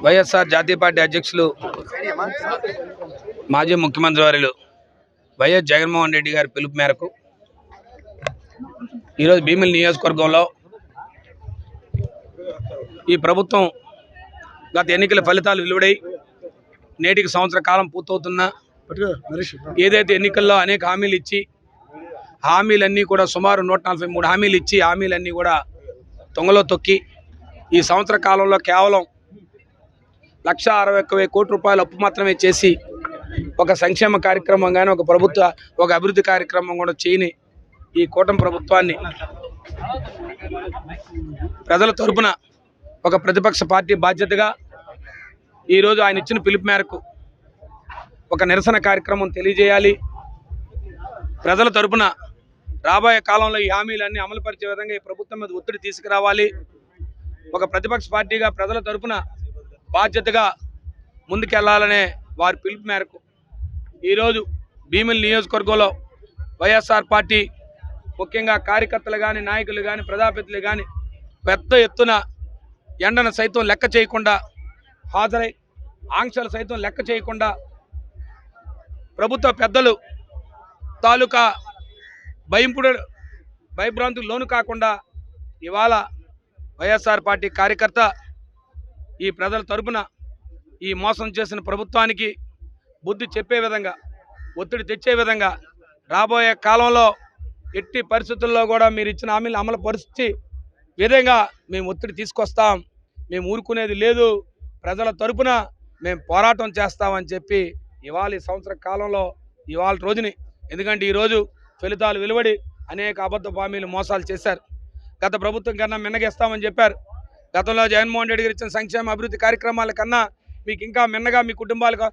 వైఎస్ఆర్ జాతీయ పార్టీ అధ్యక్షులు మాజీ ముఖ్యమంత్రి వర్యులు వైఎస్ జగన్మోహన్ రెడ్డి గారి పిలుపు మేరకు ఈరోజు భీమిలి నియోజకవర్గంలో ఈ ప్రభుత్వం గత ఎన్నికల ఫలితాలు వెలువడై నేటికి సంవత్సర కాలం పూర్తవుతున్నా ఏదైతే ఎన్నికల్లో అనేక హామీలు ఇచ్చి హామీలన్నీ కూడా సుమారు 143 హామీలు ఇచ్చి హామీలన్నీ కూడా తొంగలో తొక్కి ఈ సంవత్సర కాలంలో కేవలం 1,61,000 కోట్ల రూపాయల అప్పు మాత్రమే చేసి ఒక సంక్షేమ కార్యక్రమం కానీ ఒక అభివృద్ధి కార్యక్రమం కూడా చేయని ఈ కూటమి ప్రభుత్వాన్ని ప్రజల తరపున ఒక ప్రతిపక్ష పార్టీ బాధ్యతగా ఈరోజు ఆయన ఇచ్చిన పిలుపు మేరకు ఒక నిరసన కార్యక్రమం తెలియజేయాలి. ప్రజల తరపున రాబోయే కాలంలో ఈ హామీలన్నీ అమలుపరిచే విధంగా ఈ ప్రభుత్వం మీద ఒత్తిడి తీసుకురావాలి. ఒక ప్రతిపక్ష పార్టీగా ప్రజల తరపున బాధ్యతగా ముందుకెళ్లాలనే వారి పిలుపు మేరకు ఈరోజు భీమిలి నియోజకవర్గంలో వైఎస్ఆర్ పార్టీ ముఖ్యంగా కార్యకర్తలు కానీ నాయకులు కానీ ప్రజాప్రతినిధులు కానీ పెద్ద ఎత్తున ఎండను సైతం లెక్క చేయకుండా హాజరై ఆంక్షలు సైతం లెక్క చేయకుండా ప్రభుత్వ పెద్దలు తాలూకా భయభ్రాంతులు లోను కాకుండా ఇవాళ వైఎస్ఆర్ పార్టీ కార్యకర్త ఈ ప్రజల తరపున ఈ మోసం చేసిన ప్రభుత్వానికి బుద్ధి చెప్పే విధంగా ఒత్తిడి తెచ్చే విధంగా రాబోయే కాలంలో ఎట్టి పరిస్థితుల్లో కూడా మీరు ఇచ్చిన హామీలు అమలు పరిస్థితి విధంగా మేము ఒత్తిడి తీసుకొస్తాం, మేము ఊరుకునేది లేదు, ప్రజల తరపున మేము పోరాటం చేస్తామని చెప్పి ఇవాళ ఈ సంవత్సర కాలంలో ఇవాళ రోజుని ఎందుకంటే ఈరోజు ఫలితాలు వెలువడి అనేక అబద్ధపు హామీలు మోసాలు చేశారు. గత ప్రభుత్వం కన్నా మిన్నగేస్తామని చెప్పారు. గతంలో జగన్మోహన్ రెడ్డి గారు ఇచ్చిన సంక్షేమ అభివృద్ధి కార్యక్రమాల కన్నా మీకు ఇంకా మిన్నగా మీ కుటుంబాలకు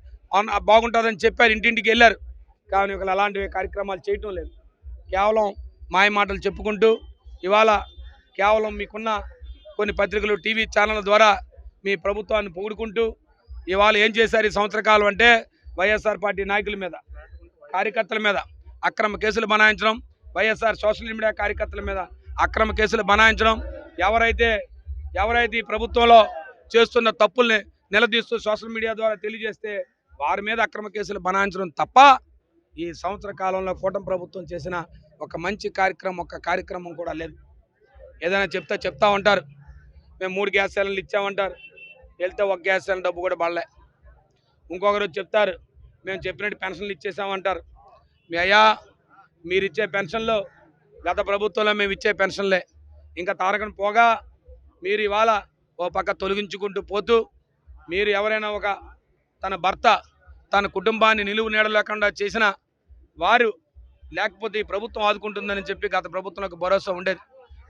బాగుంటుందని చెప్పారు, ఇంటింటికి వెళ్ళారు. కానీ ఒకళ్ళు అలాంటివి కార్యక్రమాలు చేయటం లేదు. కేవలం మాయ మాటలు చెప్పుకుంటూ ఇవాళ కేవలం మీకున్న కొన్ని పత్రికలు టీవీ ఛానళ్ళ ద్వారా మీ ప్రభుత్వాన్ని పొగుడుకుంటూ ఇవాళ ఏం చేశారు ఈ సంవత్సర కాలం అంటే వైఎస్ఆర్ పార్టీ నాయకుల మీద కార్యకర్తల మీద అక్రమ కేసులు బనాయించడం, వైఎస్ఆర్ సోషల్ మీడియా కార్యకర్తల మీద అక్రమ కేసులు బనాయించడం, ఎవరైతే ఈ ప్రభుత్వంలో చేస్తున్న తప్పుల్ని నిలదీస్తూ సోషల్ మీడియా ద్వారా తెలియజేస్తే వారి మీద అక్రమ కేసులు బనాయించడం తప్ప ఈ సంవత్సర కాలంలో కూటమి ప్రభుత్వం చేసిన ఒక మంచి కార్యక్రమం కూడా లేదు. ఏదైనా చెప్తా ఉంటారు, మేము 3 గ్యాస్ సిలిండర్లు ఇచ్చామంటారు, వెళ్తే 1 గ్యాస్ సిలిండర్ డబ్బు కూడా పడలే. ఇంకొకరు చెప్తారు మేము చెప్పినట్టు పెన్షన్లు ఇచ్చేసామంటారు. మీ అయ్యా మీరు ఇచ్చే పెన్షన్లు గత ప్రభుత్వంలో మేము ఇచ్చే పెన్షన్లే ఇంకా తారకను పోగా మీరు ఇవాళ ఓ పక్క తొలగించుకుంటూ పోతూ మీరు ఎవరైనా ఒక తన భర్త తన కుటుంబాన్ని నిలువు నీడలేకుండా చేసిన వారు లేకపోతే ఈ ప్రభుత్వం ఆదుకుంటుందని చెప్పి గత ప్రభుత్వంలో భరోసా ఉండేది.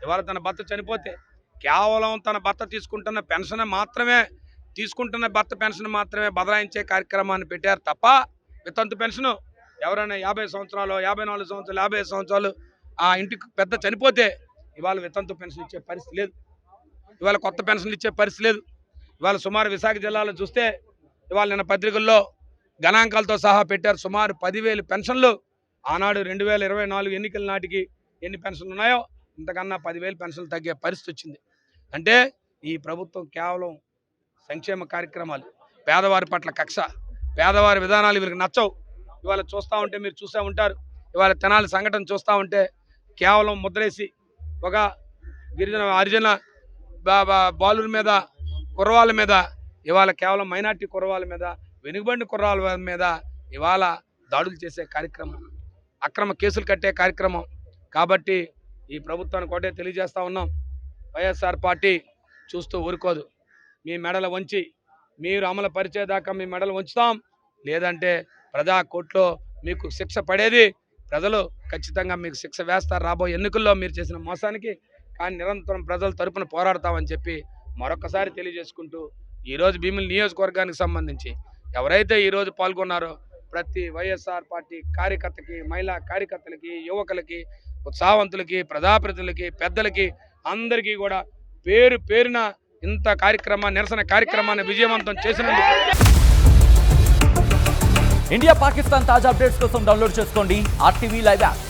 ఇవాళ తన భర్త చనిపోతే కేవలం తన భర్త తీసుకుంటున్న పెన్షన్ మాత్రమే బదలాయించే కార్యక్రమాన్ని పెట్టారు తప్ప వితంతు పెన్షన్ ఎవరైనా 50 సంవత్సరాలు 54 సంవత్సరాలు 55 సంవత్సరాలు ఆ ఇంటికి పెద్ద చనిపోతే ఇవాళ వితంతు పెన్షన్ ఇచ్చే పరిస్థితి లేదు, ఇవాళ కొత్త పెన్షన్లు ఇచ్చే పరిస్థితి లేదు. ఇవాళ సుమారు విశాఖ జిల్లాలో చూస్తే ఇవాళ నిన్న పత్రికల్లో గణాంకాలతో సహా పెట్టారు. సుమారు 10,000 పెన్షన్లు ఆనాడు 2024 ఎన్నికల నాటికి ఎన్ని పెన్షన్లు ఉన్నాయో ఇంతకన్నా 10,000 పెన్షన్లు తగ్గే పరిస్థితి వచ్చింది. అంటే ఈ ప్రభుత్వం కేవలం సంక్షేమ కార్యక్రమాలు, పేదవారి పట్ల కక్ష, పేదవారి విధానాలు వీరికి నచ్చవు. ఇవాళ చూస్తూ ఉంటే మీరు చూసే ఉంటారు, ఇవాళ తెనాలి సంఘటన చూస్తూ ఉంటే కేవలం ముద్రేసి ఒక హరిజన బాలుల మీద కుర్రవాళ్ళ మీద ఇవాళ కేవలం మైనార్టీ కుర్రవాళ్ళ మీద వెనుకబడిన కుర్రవాళ్ళ మీద ఇవాళ దాడులు చేసే కార్యక్రమం, అక్రమ కేసులు కట్టే కార్యక్రమం. కాబట్టి ఈ ప్రభుత్వానికి ఒకటే తెలియజేస్తూ ఉన్నాం, వైఎస్ఆర్ పార్టీ చూస్తూ ఊరుకోదు. మీ మెడలు వంచి మీరు అమలు పరిచేదాకా మీ మెడలు వంచుతాం, లేదంటే ప్రజా కోర్టులో మీకు శిక్ష పడేది, ప్రజలు ఖచ్చితంగా మీకు శిక్ష వేస్తారు రాబోయే ఎన్నికల్లో మీరు చేసిన మోసానికి. కానీ నిరంతరం ప్రజల తరపున పోరాడతామని చెప్పి మరొకసారి తెలియజేసుకుంటూ ఈరోజు భీమిలి నియోజకవర్గానికి సంబంధించి ఎవరైతే ఈరోజు పాల్గొన్నారో ప్రతి వైఎస్ఆర్ పార్టీ కార్యకర్తకి, మహిళా కార్యకర్తలకి, యువకులకి, ఉత్సాహవంతులకి, ప్రజాప్రతినిధులకి, పెద్దలకి అందరికీ కూడా పేరున ఇంత నిరసన కార్యక్రమాన్ని విజయవంతం చేసినందుకు. ఇండియా పాకిస్తాన్ తాజా అప్డేట్స్ కోసం డౌన్లోడ్ చేసుకోండి RTV లైవ్ యాప్.